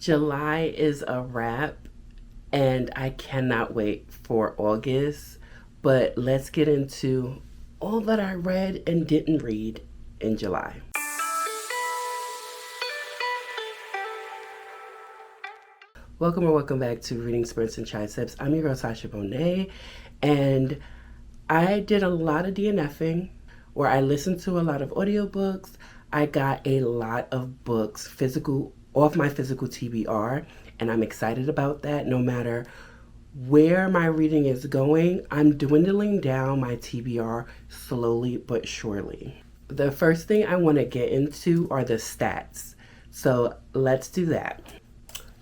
July is a wrap, and I cannot wait for August. But let's get into all that I read and didn't read in July. Welcome back to Reading Sprints and Triceps. I'm your girl Sasha Bonet, and I did a lot of DNFing, where I listened to a lot of audiobooks. I got a lot of books physical off my physical TBR, and I'm excited about that. No matter where my reading is going, I'm dwindling down my TBR slowly but surely. The first thing I want to get into are the stats. So let's do that.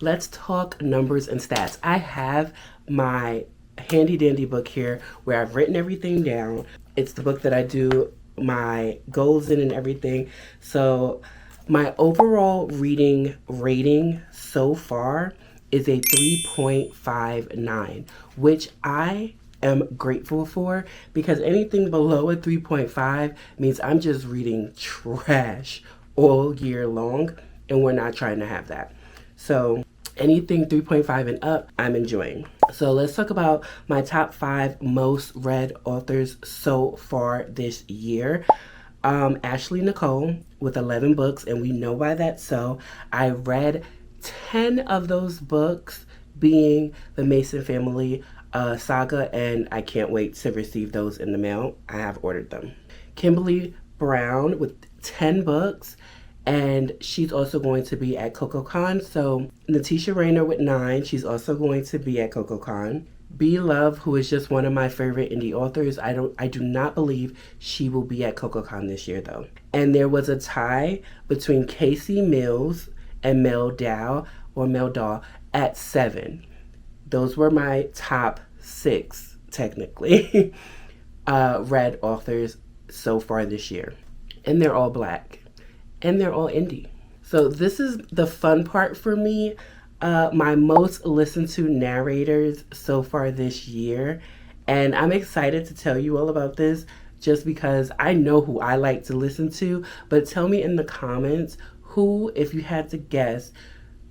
Let's talk numbers and stats. I have my handy dandy book here where I've written everything down. It's the book that I do my goals in and everything. So my overall reading rating so far is a 3.59, which I am grateful for, because anything below a 3.5 means I'm just reading trash all year long, and we're not trying to have that. So anything 3.5 and up, I'm enjoying. So let's talk about my top 5 most read authors so far this year. Ashley Nicole with 11 books, and we know why that's so. I read 10 of those books, being the Mason Family saga, and I can't wait to receive those in the mail. I have ordered them. Kimberly Brown with 10 books, and she's also going to be at CocoCon. So Natisha Rayner with 9, she's also going to be at CocoCon. B. Love, who is just one of my favorite indie authors, I do not believe she will be at CocoCon this year though. And there was a tie between Casey Mills and Mel Dow at 7. Those were my top 6, technically, read authors so far this year. And they're all Black. And they're all indie. So this is the fun part for me. My most listened to narrators so far this year. And I'm excited to tell you all about this just because I know who I like to listen to. But tell me in the comments who, if you had to guess,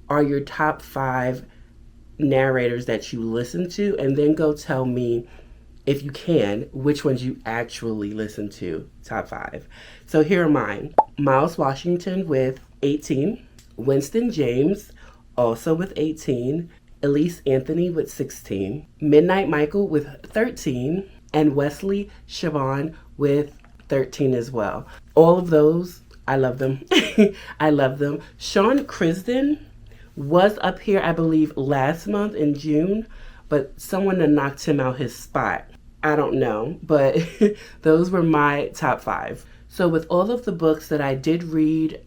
are your top 5 narrators that you listen to. And then go tell me, if you can, which ones you actually listen to, top 5. So here are mine. Miles Washington with 18. Winston James, also with 18. Elise Anthony with 16. Midnight Michael with 13. And Wesley Siobhan with 13 as well. All of those, I love them. I love them. Sean Crisden was up here, I believe, last month in June, but someone knocked him out his spot. I don't know, but those were my top 5. So with all of the books that I did read,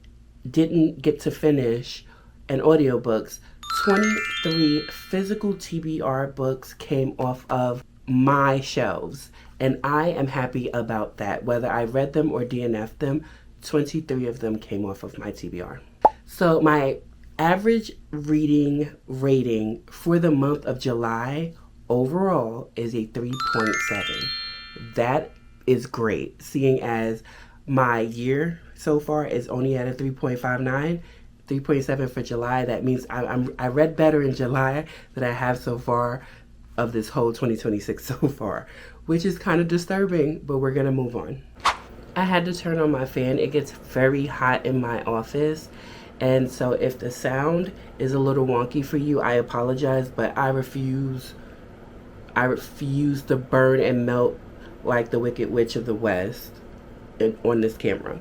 didn't get to finish, and audiobooks, 23 physical TBR books came off of my shelves. And I am happy about that. Whether I read them or DNF'd them, 23 of them came off of my TBR. So my average reading rating for the month of July overall is a 3.7. That is great, seeing as my year so far is only at a 3.59. 3.7 for July. That means I read better in July than I have so far of this whole 2026 so far, which is kind of disturbing, but we're gonna move on. I had to turn on my fan. It gets very hot in my office, and so if the sound is a little wonky for you, I apologize, but I refuse to burn and melt like the Wicked Witch of the West on this camera.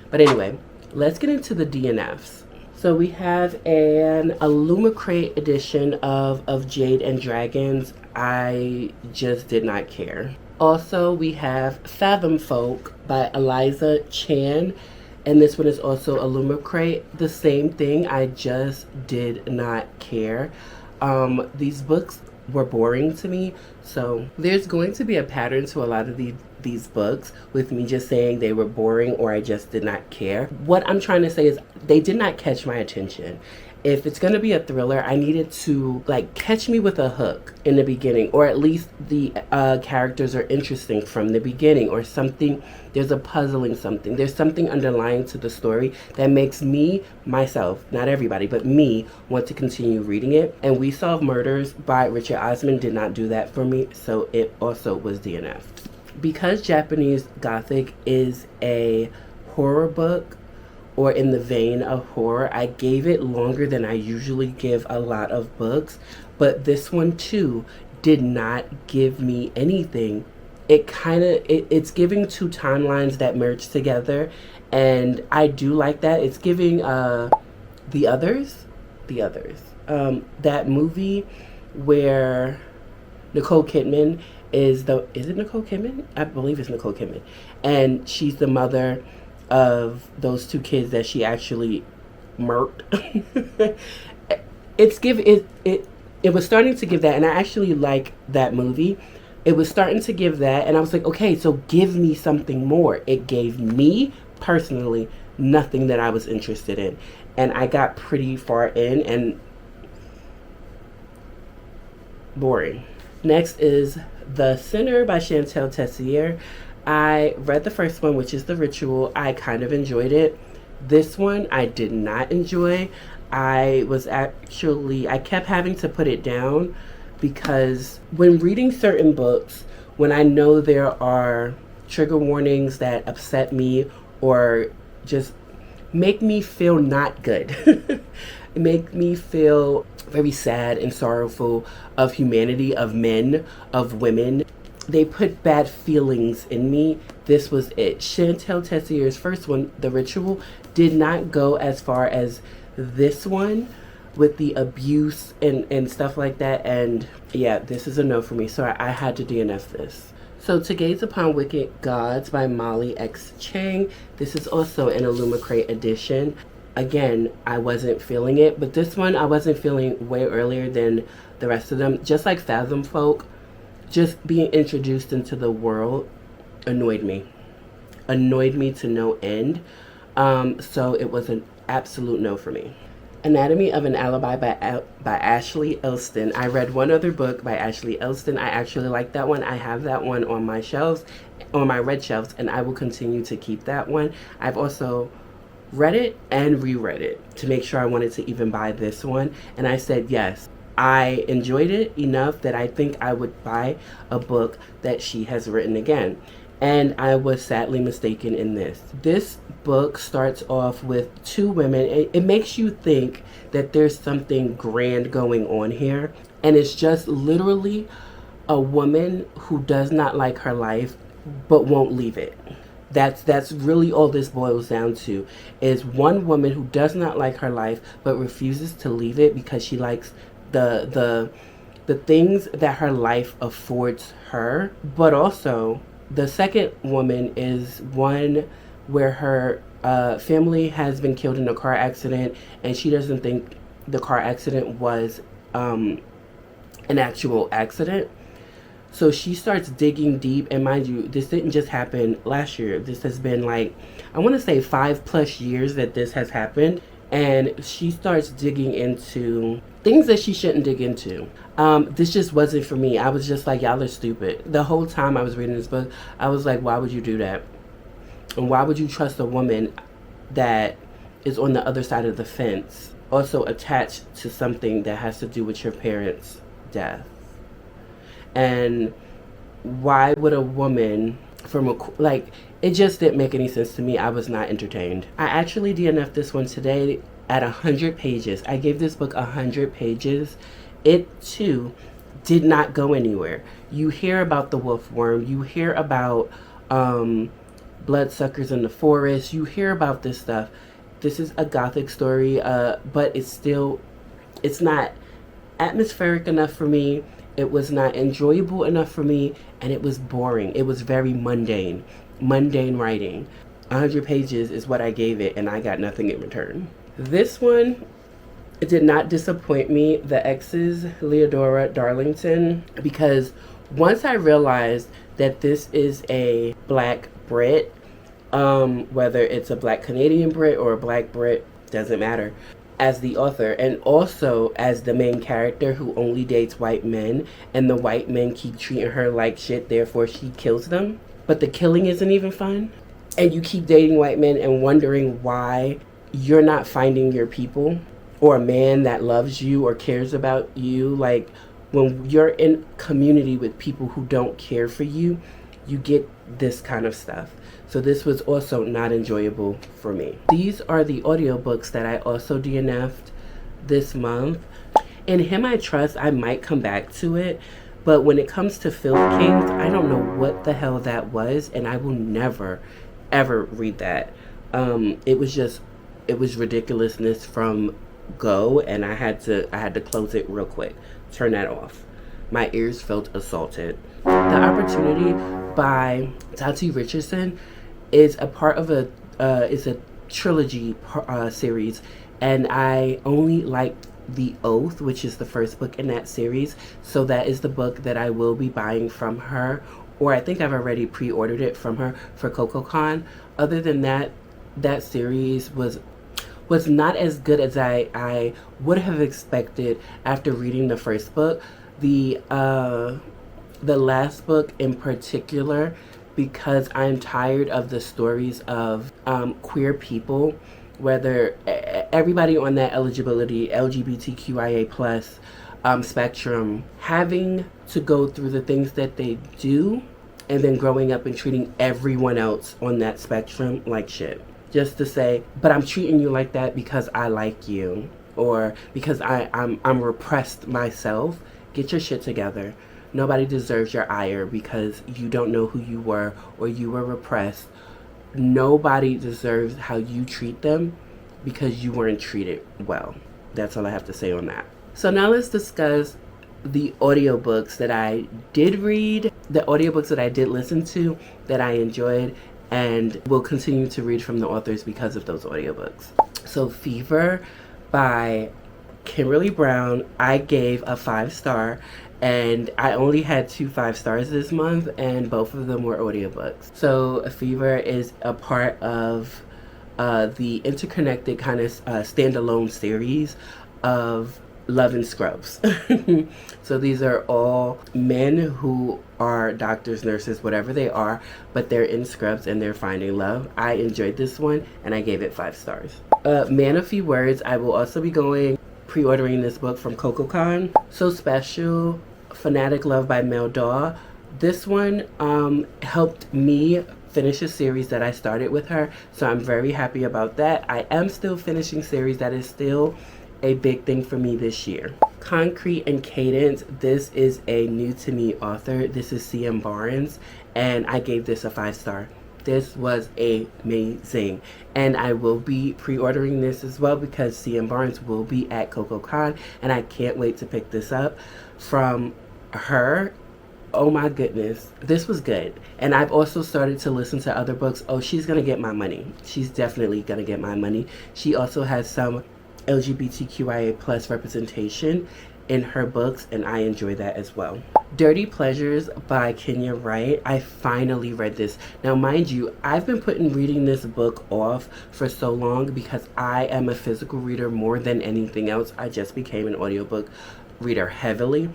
But anyway, let's get into the DNFs. So we have an Illumicrate edition of Jade and Dragons. I just did not care. Also, we have Fathom Folk by Eliza Chan, and this one is also Illumicrate. The same thing, I just did not care. These books were boring to me, so there's going to be a pattern to a lot of these books with me just saying they were boring or I just did not care. What I'm trying to say is they did not catch my attention. if it's going to be a thriller, I need it to like catch me with a hook in the beginning, or at least the characters are interesting from the beginning, or something, there's a puzzling something, there's something underlying to the story that makes me, myself, not everybody, but me, want to continue reading it. And We Solve Murders by Richard Osman did not do that for me, so it also was DNF. Because Japanese Gothic is a horror book, or in the vein of horror, I gave it longer than I usually give a lot of books, but this one too did not give me anything. It's giving two timelines that merge together, and I do like that. It's giving the others, that movie where Nicole Kidman is it Nicole Kidman? I believe it's Nicole Kidman, and she's the mother of those two kids that she actually murked. It was starting to give that, and I actually like that movie. It was starting to give that, and I was like, okay, so give me something more. It gave me personally nothing that I was interested in, and I got pretty far in, and boring. Next is The Sinner by Chantal Tessier. I read the first one, which is The Ritual. I kind of enjoyed it. This one I did not enjoy. I kept having to put it down, because when reading certain books, when I know there are trigger warnings that upset me or just make me feel not good, make me feel very sad and sorrowful of humanity, of men, of women, they put bad feelings in me. This was it. Chantal Tessier's first one, The Ritual, did not go as far as this one with the abuse and stuff like that. And yeah, this is a no for me. So I had to DNF this. So To Gaze Upon Wicked Gods by Molly X. Chang. This is also an Illumicrate edition. Again, I wasn't feeling it, but this one I wasn't feeling way earlier than the rest of them. Just like Fathom Folk, just being introduced into the world annoyed me to no end. So it was an absolute no for me. Anatomy of an Alibi by Ashley Elston. I read one other book by Ashley Elston. I actually like that one. I have that one on my shelves, on my red shelves, and I will continue to keep that one. I've also read it and reread it to make sure I wanted to even buy this one, and I said yes. I enjoyed it enough that I think I would buy a book that she has written again. And I was sadly mistaken in this. This book starts off with two women. It makes you think that there's something grand going on here. And it's just literally a woman who does not like her life but won't leave it. That's really all this boils down to, is one woman who does not like her life but refuses to leave it because she likes the things that her life affords her. But also the second woman is one where her family has been killed in a car accident, and she doesn't think the car accident was an actual accident. So she starts digging deep, and mind you, this didn't just happen last year. This has been like, I want to say 5+ years that this has happened. And she starts digging into things that she shouldn't dig into. This just wasn't for me. I was just like, y'all are stupid. The whole time I was reading this book, I was like, why would you do that? And why would you trust a woman that is on the other side of the fence, also attached to something that has to do with your parents' death? And why would a woman from it just didn't make any sense to me. I was not entertained. I actually DNF'd this one today at 100 pages. I gave this book 100 pages. It too did not go anywhere. You hear about the wolf worm, you hear about bloodsuckers in the forest, you hear about this stuff. This is a gothic story, but it's not atmospheric enough for me. It was not enjoyable enough for me, and it was boring. It was very mundane writing. 100 pages is what I gave it, and I got nothing in return. This one, it did not disappoint me. The Exes, Leodora Darlington, because once I realized that this is a Black Brit, whether it's a Black Canadian Brit or a Black Brit, doesn't matter. as the author, and also as the main character who only dates white men, and the white men keep treating her like shit, therefore she kills them. But the killing isn't even fun. And you keep dating white men and wondering why you're not finding your people, or a man that loves you or cares about you. Like, when you're in community with people who don't care for you, you get this kind of stuff. So this was also not enjoyable for me. These are the audiobooks that I also DNF'd this month. In Him I Trust, I might come back to it, but when it comes to Filth Kings, I don't know what the hell that was, and I will never, ever read that. It was ridiculousness from go, and I had to close it real quick, turn that off. My ears felt assaulted. The Opportunity by Tati Richardson is a part of a trilogy series, and I only liked The Oath, which is the first book in that series, so that is the book that I will be buying from her, or I think I've already pre-ordered it from her for CocoCon. Other than that, that series was not as good as I would have expected after reading the first book. The last book in particular, because I'm tired of the stories of queer people, whether everybody on that eligibility, LGBTQIA plus spectrum, having to go through the things that they do, and then growing up and treating everyone else on that spectrum like shit. Just to say, but I'm treating you like that because I like you, or because I'm repressed myself. Get your shit together. Nobody deserves your ire because you don't know who you were or you were repressed. Nobody deserves how you treat them because you weren't treated well. That's all I have to say on that. So now let's discuss the audiobooks that I did read, the audiobooks that I did listen to that I enjoyed, and will continue to read from the authors because of those audiobooks. So Fever by Kimberly Brown, I gave a 5-star, and I only had 2 5-stars this month, and both of them were audiobooks. So Fever is a part of the interconnected kind of standalone series of Love and Scrubs. So these are all men who are doctors, nurses, whatever they are, but they're in scrubs and they're finding love. I enjoyed this one and I gave it 5 stars. Man of Few Words, I will also be pre-ordering this book from CocoCon. So Special, Fanatic Love by Mel Daw. This one helped me finish a series that I started with her, so I'm very happy about that. I am still finishing series that is still a big thing for me this year. Concrete and Cadence, this is a new to me author. This is C.M. Barnes, and I gave this a 5-star. This was amazing, and I will be pre-ordering this as well because C.M. Barnes will be at CocoCon, and I can't wait to pick this up from her. Oh my goodness, this was good. And I've also started to listen to other books. Oh, she's gonna get my money. She's definitely gonna get my money. She also has some LGBTQIA plus representation in her books, and I enjoy that as well. Dirty Pleasures by Kenya Wright. I finally read this. Now mind you, I've been reading this book off for so long because I am a physical reader more than anything else. I just became an audiobook reader heavily,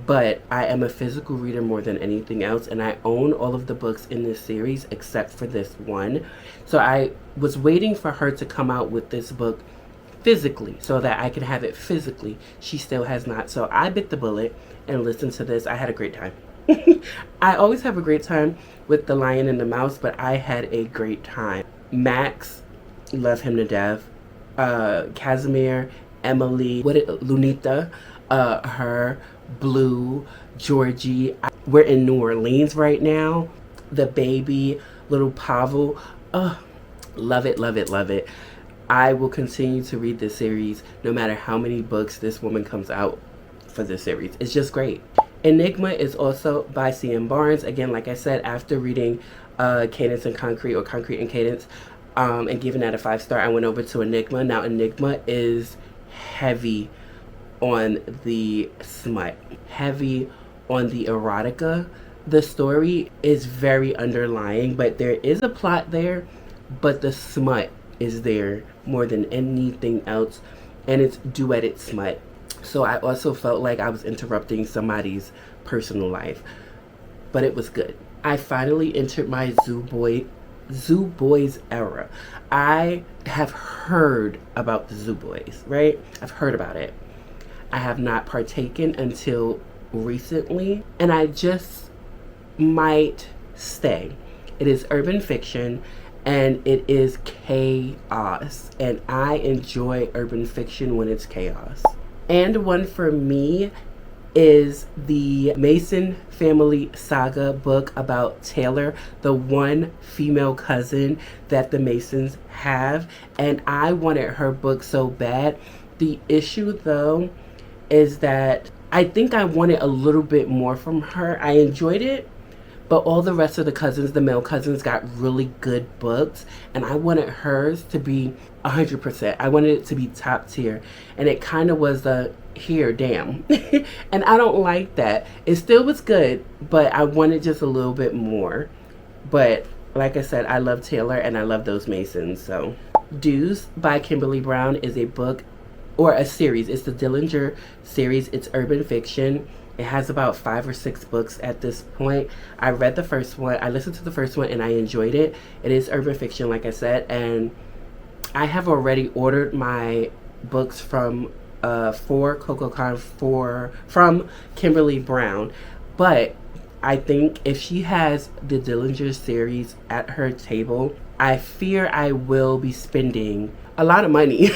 but I am a physical reader more than anything else, and I own all of the books in this series except for this one. So I was waiting for her to come out with this book physically so that I could have it physically. She still has not. So I bit the bullet and listened to this. I had a great time. I always have a great time with The Lion and the Mouse, but I had a great time. Max, love him to death. Casimir, Emily, Lunita, her, Blue, Georgie. We're in New Orleans right now. The Baby, Little Pavel. Love it, love it, love it. I will continue to read this series no matter how many books this woman comes out for this series. It's just great. Enigma is also by C.M. Barnes. Again, like I said, after reading Cadence and Concrete, or Concrete and Cadence, and giving that a 5-star, I went over to Enigma. Now Enigma is heavy on the smut, heavy on the erotica. The story is very underlying, but there is a plot there, but the smut is there more than anything else. and it's duetted smut. So I also felt like I was interrupting somebody's personal life, but it was good. I finally entered my Zoo Boys era. I have heard about the Zoo Boys, right? I've heard about it. I have not partaken until recently, and I just might stay. It is urban fiction, and it is chaos, and I enjoy urban fiction when it's chaos. And one for me is the Mason family saga book about Taylor, the one female cousin that the Masons have, and I wanted her book so bad. The issue though is that I think I wanted a little bit more from her. I enjoyed it, but all the rest of the cousins, the male cousins, got really good books, and I wanted hers to be 100%. I wanted it to be top tier, and it kind of was a here, damn. And I don't like that. It still was good, but I wanted just a little bit more. But like I said, I love Taylor and I love those Masons. So Deuce by Kimberly Brown is a book or a series. It's the Dillinger series. It's urban fiction. It has about 5 or 6 books at this point. I read the first one. I listened to the first one and I enjoyed it. It is urban fiction, like I said, and I have already ordered my books from for CocoCon from Kimberly Brown, but I think if she has the Dillinger series at her table, I fear I will be spending a lot of money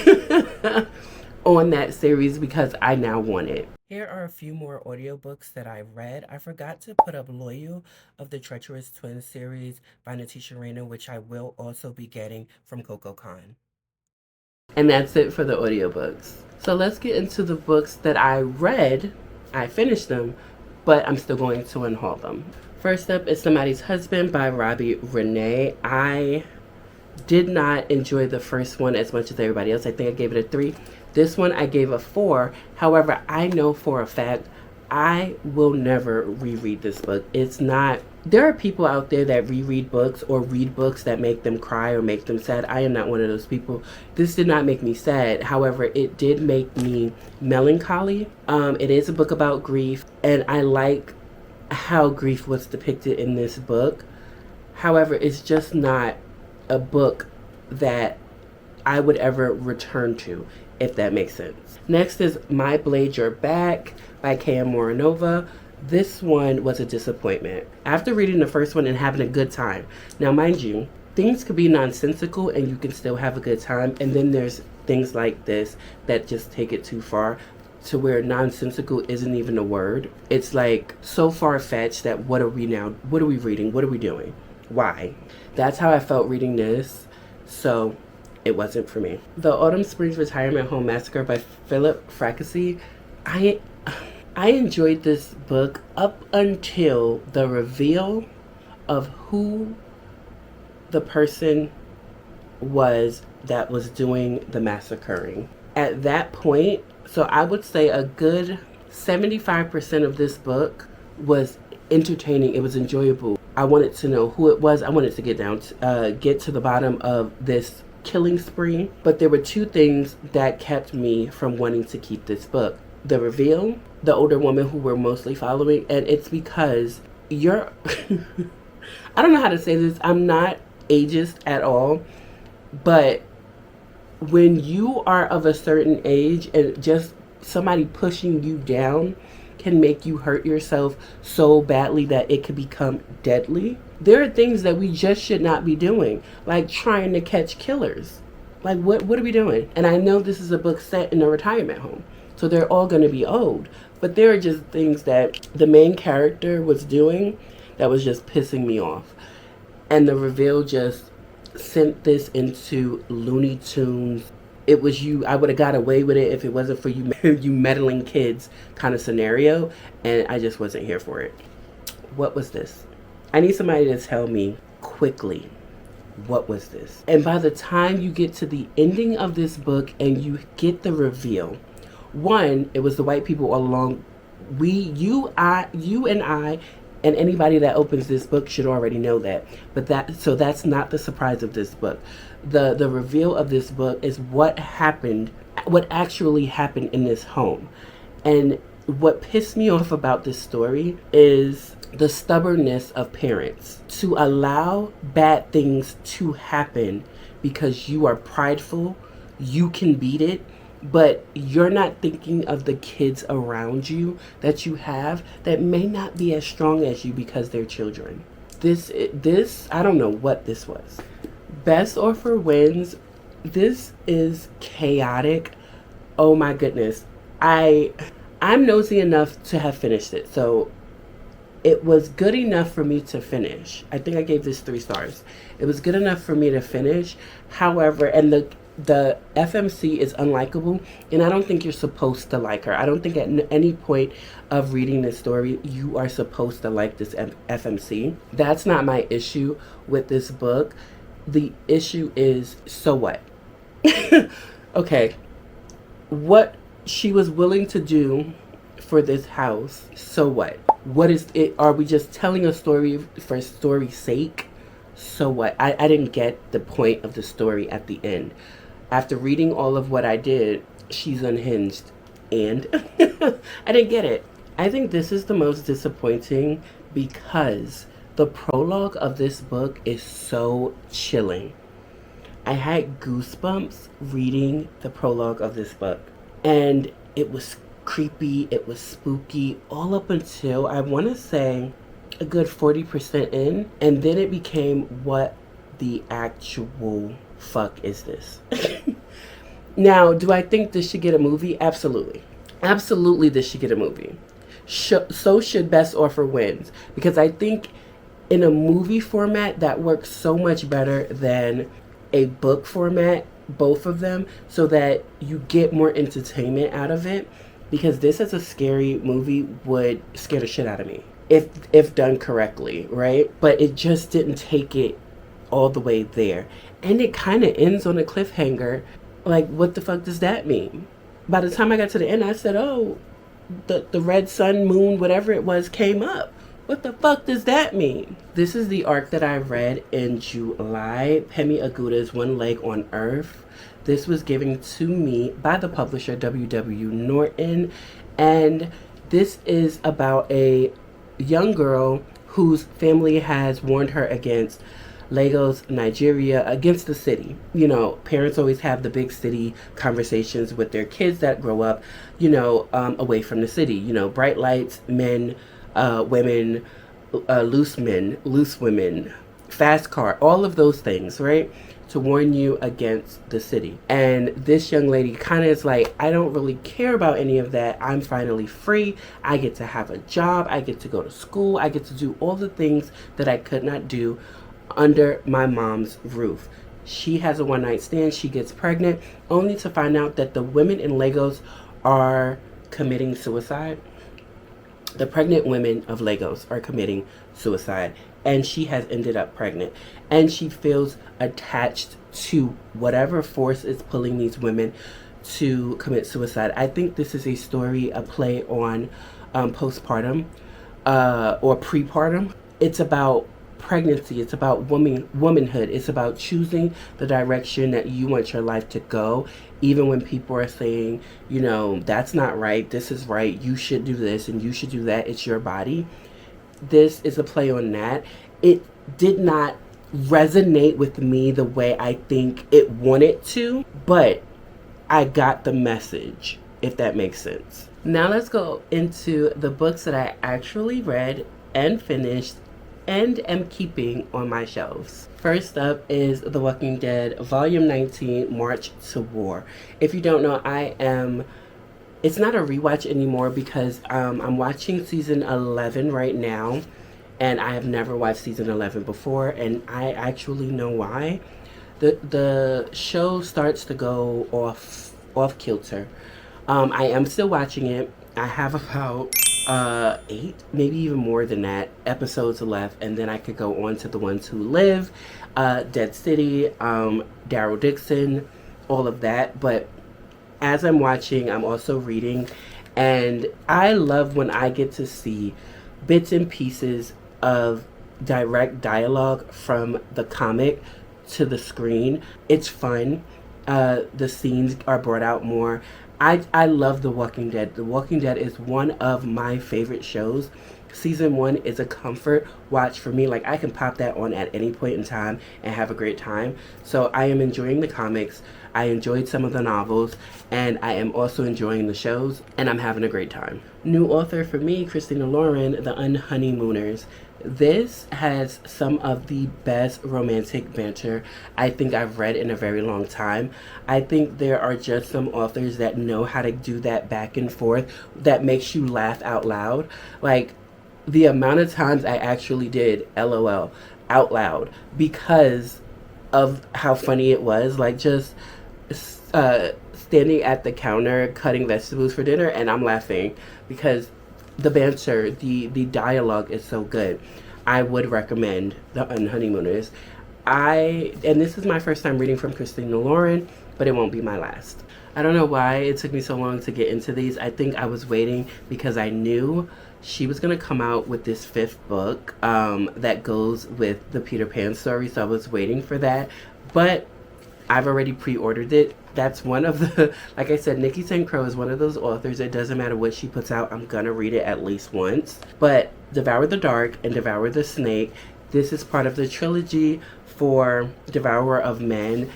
on that series because I now want it. Here are a few more audiobooks that I read. I forgot to put up Loyal of the Treacherous Twins series by Natisha Rayner, which I will also be getting from CocoCon. And that's it for the audiobooks. So let's get into the books that I read. I finished them, but I'm still going to unhaul them. First up is Somebody's Husband by Robbie Renee. I did not enjoy the first one as much as everybody else. I think I gave it a 3. This one I gave a 4. However, I know for a fact I will never reread this book. It's not... There are people out there that reread books or read books that make them cry or make them sad. I am not one of those people. This did not make me sad. However, it did make me melancholy. It is a book about grief, and I like how grief was depicted in this book. However, it's just not a book that I would ever return to, if that makes sense. Next is My Blade Your Back by K.M. Moranova. This one was a disappointment. After reading the first one and having a good time. Now, mind you, things could be nonsensical and you can still have a good time. And then there's things like this that just take it too far to where nonsensical isn't even a word. It's like so far-fetched that what are we now? What are we reading? What are we doing? Why? That's how I felt reading this. So it wasn't for me. The Autumn Springs Retirement Home Massacre by Philip Fracassi. I enjoyed this book up until the reveal of who the person was that was doing the massacring. At that point, so I would say a good 75% of this book was entertaining. It was enjoyable. I wanted to know who it was. I wanted to get to the bottom of this killing spree. But there were 2 things that kept me from wanting to keep this book. The reveal, the older woman who we're mostly following, and it's because you're I don't know how to say this. I'm not ageist at all, but when you are of a certain age and just somebody pushing you down can make you hurt yourself so badly that it could become deadly. There are things that we just should not be doing, like trying to catch killers. Like what are we doing? And I know this is a book set in a retirement home, so they're all going to be old. But there are just things that the main character was doing that was just pissing me off. And the reveal just sent this into Looney Tunes. It was I would have got away with it if it wasn't for you meddling kids kind of scenario. And I just wasn't here for it. What was this? I need somebody to tell me quickly. What was this? And by the time you get to the ending of this book and you get the reveal, one, it was the white people all along. You and I, and anybody that opens this book should already know that. But that's not the surprise of this book. The reveal of this book is what happened what actually happened in this home. And what pissed me off about this story is the stubbornness of parents to allow bad things to happen because you are prideful, you can beat it, but you're not thinking of the kids around you that you have that may not be as strong as you because they're children. This I don't know what this was. Best offer wins. This is chaotic. Oh my goodness. I'm nosy enough to have finished it. So it was good enough for me to finish. I think I gave this 3 stars. It was good enough for me to finish. However, and the FMC is unlikable, and I don't think you're supposed to like her. I don't think at any point of reading this story you are supposed to like this FMC. That's not my issue with this book. The issue is, so what? Okay, what she was willing to do for this house, so what? What is it? Are we just telling a story for story's sake? So what? I didn't get the point of the story at the end. After reading all of what I did, she's unhinged, and I didn't get it. I think this is the most disappointing because the prologue of this book is so chilling. I had goosebumps reading the prologue of this book, and it was creepy, it was spooky, all up until, I want to say, a good 40% in, and then it became, what the actual fuck is this? Now, do I think this should get a movie? Absolutely. Absolutely, this should get a movie. So should Best Offer Wins, because I think in a movie format that works so much better than a book format, both of them, so that you get more entertainment out of it, because this as a scary movie would scare the shit out of me if done correctly, right? But it just didn't take it all the way there, and it kind of ends on a cliffhanger. Like, what the fuck does that mean? By the time I got to the end, I said, oh, the red sun, moon, whatever it was, came up. What the fuck does that mean? This is the arc that I read in July, Pemi Aguta's One Leg on Earth. This was given to me by the publisher W.W. Norton, and this is about a young girl whose family has warned her against Lagos, Nigeria, against the city. You know, parents always have the big city conversations with their kids that grow up, away from the city. You know, bright lights, men, women, loose women, fast car, all of those things, right? To warn you against the city. And this young lady kind of is like, I don't really care about any of that. I'm finally free. I get to have a job. I get to go to school. I get to do all the things that I could not do under my mom's roof. She has a one-night stand. She gets pregnant, only to find out that the women in Lagos are committing suicide. The pregnant women of Lagos are committing suicide, and she has ended up pregnant, and she feels attached to whatever force is pulling these women to commit suicide. I think this is a story, a play on postpartum or prepartum. It's about pregnancy. It's about womanhood. It's about choosing the direction that you want your life to go, even when people are saying, that's not right, this is right, you should do this and you should do that. It's your body. This is a play on that. It did not resonate with me the way I think it wanted to, but I got the message, if that makes sense. Now let's go into the books that I actually read and finished and am keeping on my shelves. First up is The Walking Dead, Volume 19, March to War. If you don't know, it's not a rewatch anymore because I'm watching season 11 right now, and I have never watched season 11 before, and I actually know why. The show starts to go off kilter. I am still watching it. I have about 8, maybe even more than that, episodes left, and then I could go on to The Ones Who Live, Dead City, Daryl Dixon, all of that. But as I'm watching, I'm also reading, and I love when I get to see bits and pieces of direct dialogue from the comic to the screen. It's fun. The scenes are brought out more. I love The Walking Dead. The Walking Dead is one of my favorite shows. Season 1 is a comfort watch for me. Like, I can pop that on at any point in time and have a great time. So I am enjoying the comics. I enjoyed some of the novels, and I am also enjoying the shows, and I'm having a great time. New author for me, Christina Lauren, The Unhoneymooners. This has some of the best romantic banter I think I've read in a very long time. I think there are just some authors that know how to do that back and forth that makes you laugh out loud. Like, the amount of times I actually did LOL out loud because of how funny it was. Like, just standing at the counter cutting vegetables for dinner, and I'm laughing because the banter, the dialogue is so good. I would recommend The Unhoneymooners. And this is my first time reading from Christina Lauren, but it won't be my last. I don't know why it took me so long to get into these. I think I was waiting because I knew she was going to come out with this 5th book that goes with the Peter Pan story, so I was waiting for that. But I've already pre-ordered it. That's one of the, like I said, Nikki St. Crow is one of those authors. It doesn't matter what she puts out, I'm gonna read it at least once. But Devour the Dark and Devour the Snake, this is part of the trilogy for Devourer of Men.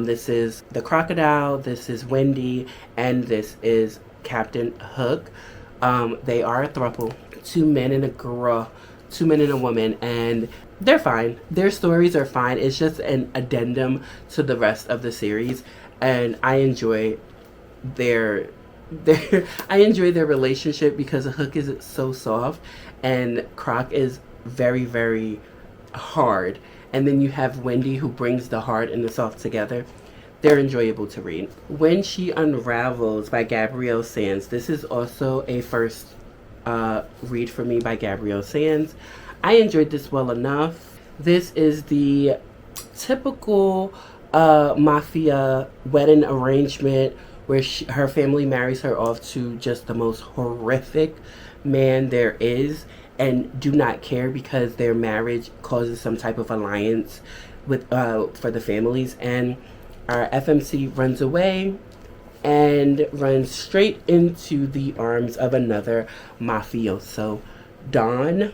This is the Crocodile, this is Wendy, and this is Captain Hook. They are a throuple, 2 men and a girl, 2 men and a woman, and they're fine. Their stories are fine. It's just an addendum to the rest of the series, and I enjoy their relationship because Hook is so soft and Croc is very, very hard. And then you have Wendy, who brings the hard and the soft together. They're enjoyable to read. When She Unravels by Gabrielle Sands. This is also a first read for me by Gabrielle Sands. I enjoyed this well enough. This is the typical mafia wedding arrangement where her family marries her off to just the most horrific man there is, and do not care because their marriage causes some type of alliance with for the families. And our FMC runs away and runs straight into the arms of another mafioso, Don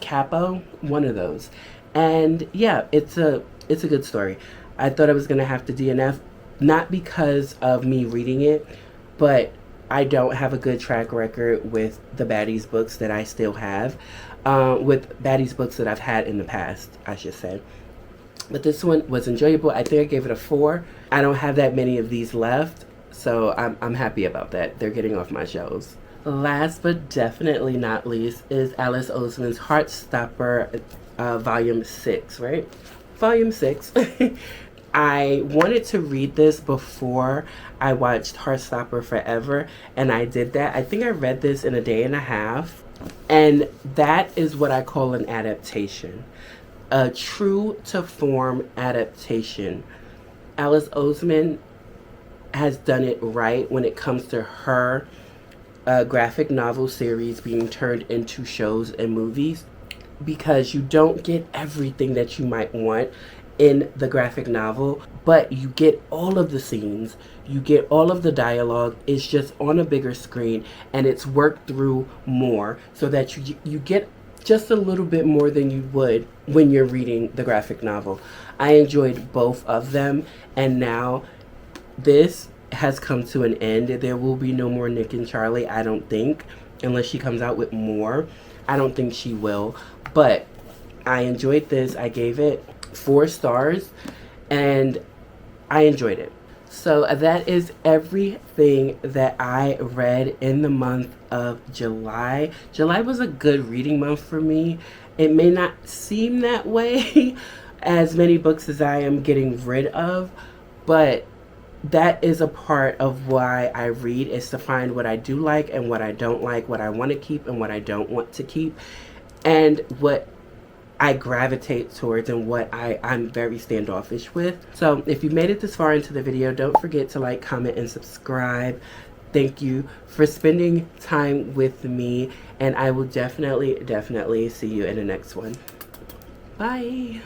Capo, one of those. And yeah, it's a good story. I thought I was gonna have to DNF, not because of me reading it, but I don't have a good track record with the Baddies books that I still have, with Baddies books that I've had in the past, I should say. But this one was enjoyable. I think I gave it a 4. I don't have that many of these left, so I'm happy about that. They're getting off my shelves. Last but definitely not least is Alice Oseman's Heartstopper, Volume 6, right? Volume 6. I wanted to read this before I watched Heartstopper Forever, and I did that. I think I read this in a day and a half, and that is what I call an adaptation. A true-to-form adaptation. Alice Oseman has done it right when it comes to her graphic novel series being turned into shows and movies, because you don't get everything that you might want in the graphic novel, but you get all of the scenes, you get all of the dialogue. It's just on a bigger screen, and it's worked through more so that you get just a little bit more than you would when you're reading the graphic novel. I enjoyed both of them, and now this has come to an end. There will be no more Nick and Charlie, I don't think, unless she comes out with more. I don't think she will, but I enjoyed this. I gave it 4 stars, and I enjoyed it. So that is everything that I read in the month of July. July was a good reading month for me. It may not seem that way as many books as I am getting rid of, but that is a part of why I read, is to find what I do like and what I don't like, what I want to keep and what I don't want to keep, and what I gravitate towards and what I'm very standoffish with. So if you made it this far into the video, don't forget to like, comment, and subscribe. Thank you for spending time with me, and I will definitely see you in the next one. Bye.